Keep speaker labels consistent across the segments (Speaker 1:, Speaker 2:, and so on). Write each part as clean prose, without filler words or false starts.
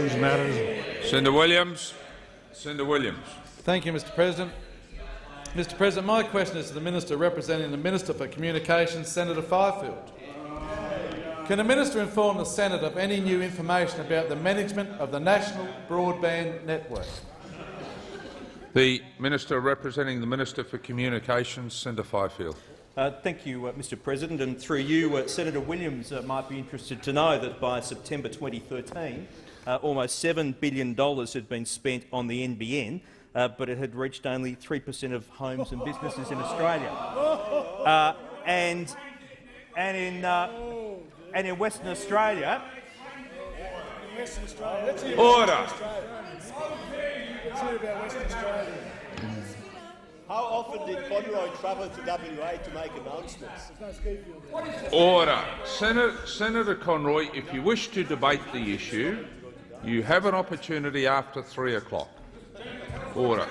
Speaker 1: these matters.
Speaker 2: Senator Williams. Senator Williams.
Speaker 3: Thank you, Mr President. Mr President, my question is to the Minister representing the Minister for Communications, Senator Fifield. Can the Minister inform the Senate of any new information about the management of the National Broadband Network?
Speaker 2: The Minister representing the Minister for Communications, Senator Fifield.
Speaker 4: Thank you, Mr President. And through you, Senator Williams might be interested to know that by September 2013, almost $7 billion had been spent on the NBN, but it had reached only 3% of homes and businesses in Australia. And in Western Australia,
Speaker 2: Order.
Speaker 5: How often did Conroy travel to WA to make announcements?
Speaker 2: Order. Senator Conroy, if you wish to debate the issue, you have an opportunity after 3 o'clock. Order.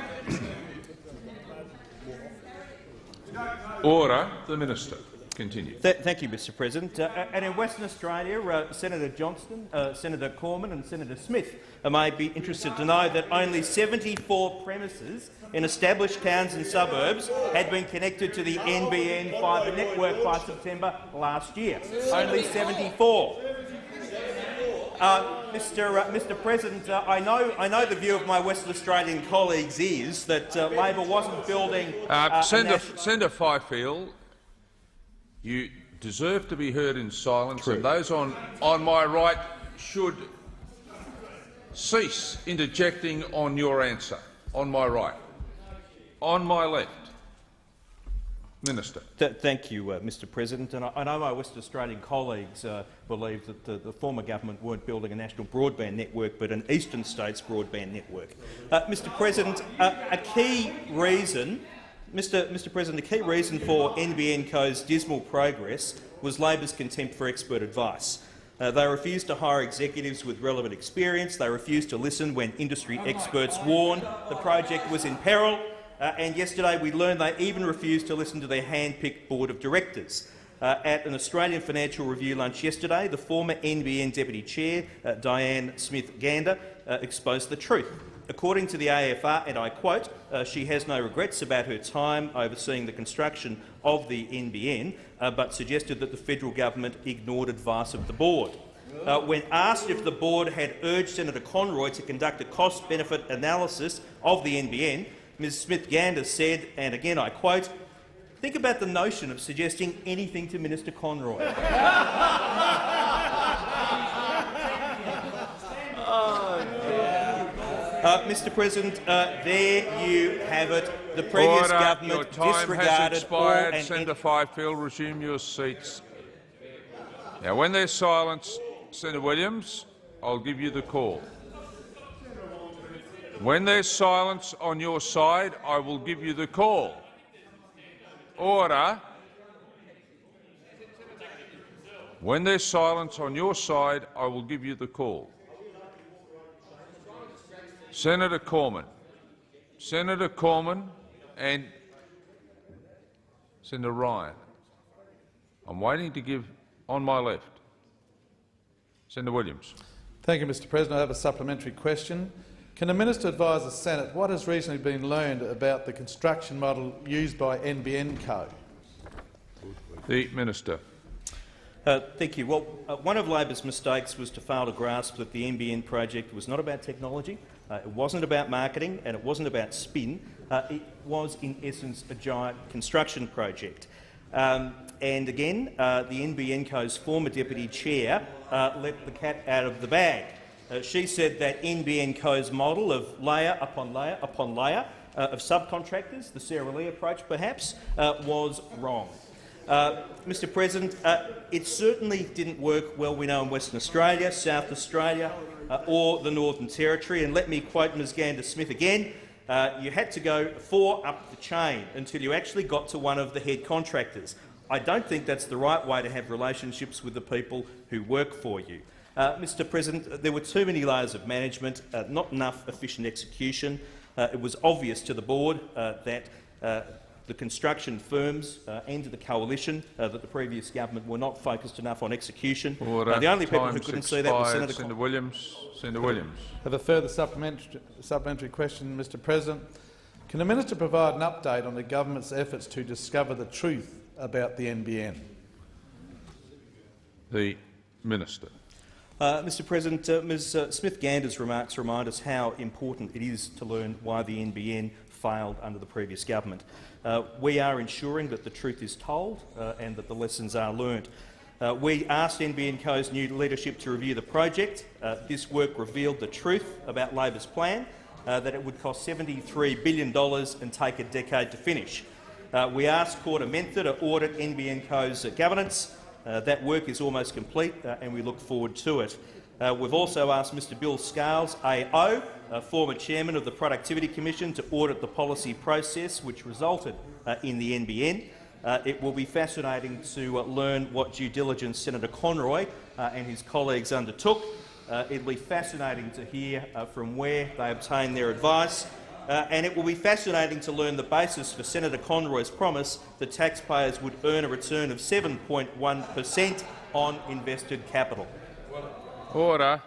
Speaker 2: Order. The Minister. Continue.
Speaker 4: Thank you, Mr President. And in Western Australia, Senator Johnston, Senator Cormann and Senator Smith may be interested to know that only 74 premises in established towns and suburbs had been connected to the NBN fibre network by September last year. Only 74. Mr President, I know the view of my Western Australian colleagues is that Labor wasn't building.
Speaker 2: Senator Fifield, you deserve to be heard in silence, and those on my right should cease interjecting on your answer. On my right. On my left. Minister.
Speaker 4: Thank you, Mr President. And I know my Western Australian colleagues believe that the former government weren't building a national broadband network but an eastern states broadband network. Mr President, a key reason for NBN Co's dismal progress was Labor's contempt for expert advice. They refused to hire executives with relevant experience. They refused to listen when industry experts warned the project was in peril. And yesterday we learned they even refused to listen to their hand-picked board of directors. At an Australian Financial Review lunch yesterday, the former NBN Deputy Chair, Diane Smith-Gander, exposed the truth. According to the AFR, and I quote, she has no regrets about her time overseeing the construction of the NBN, but suggested that the federal government ignored advice of the board. When asked if the board had urged Senator Conroy to conduct a cost-benefit analysis of the NBN, Ms Smith-Gander said, and again I quote, "Think about the notion of suggesting anything to Minister Conroy." Mr President, there you have it. The previous government
Speaker 2: your time
Speaker 4: disregarded
Speaker 2: has expired.
Speaker 4: all
Speaker 2: Senator Fifield, resume your seats. Now, when there's silence, Senator Williams, I'll give you the call. When there's silence on your side, I will give you the call. Order. When there's silence on your side, I will give you the call. Senator Cormann. Senator Cormann and Senator Ryan. I'm waiting to give on my left. Senator Williams.
Speaker 3: Thank you, Mr President. I have a supplementary question. Can the Minister advise the Senate what has recently been learned about the construction model used by NBN Co?
Speaker 2: The Minister.
Speaker 4: Thank you. Well, one of Labor's mistakes was to fail to grasp that the NBN project was not about technology, it wasn't about marketing, and it wasn't about spin. It was, in essence, a giant construction project. And again, the NBN Co's former deputy chair let the cat out of the bag. She said that NBN Co's model of layer upon layer upon layer of subcontractors, the Sarah Lee approach perhaps, was wrong. Mr President, it certainly didn't work well, we know, in Western Australia, South Australia or the Northern Territory. And let me quote Ms Gander-Smith again. You had to go 4 up the chain until you actually got to one of the head contractors. I don't think that's the right way to have relationships with the people who work for you. Mr President, there were too many layers of management, not enough efficient execution. It was obvious to the board that the construction firms and to the coalition that the previous government were not focused enough on execution.
Speaker 2: Order.
Speaker 4: The only people who
Speaker 2: Time's
Speaker 4: couldn't see that was
Speaker 2: expired.
Speaker 4: Senator
Speaker 2: Senator Williams. Senator Williams.
Speaker 3: Have a further supplementary question, Mr President. Can the minister provide an update on the government's efforts to discover the truth about the NBN?
Speaker 2: The Minister.
Speaker 4: Mr President, Ms Smith-Gander's remarks remind us how important it is to learn why the NBN failed under the previous government. We are ensuring that the truth is told and that the lessons are learnt. We asked NBN Co's new leadership to review the project. This work revealed the truth about Labor's plan, that it would cost $73 billion and take a decade to finish. We asked Corte Mentha to audit NBN Co's governance. That work is almost complete and we look forward to it. We've also asked Mr Bill Scales, AO, former chairman of the Productivity Commission, to audit the policy process which resulted in the NBN. It will be fascinating to learn what due diligence Senator Conroy and his colleagues undertook. It will be fascinating to hear from where they obtained their advice. And it will be fascinating to learn the basis for Senator Conroy's promise that taxpayers would earn a return of 7.1% on invested capital.
Speaker 2: Order.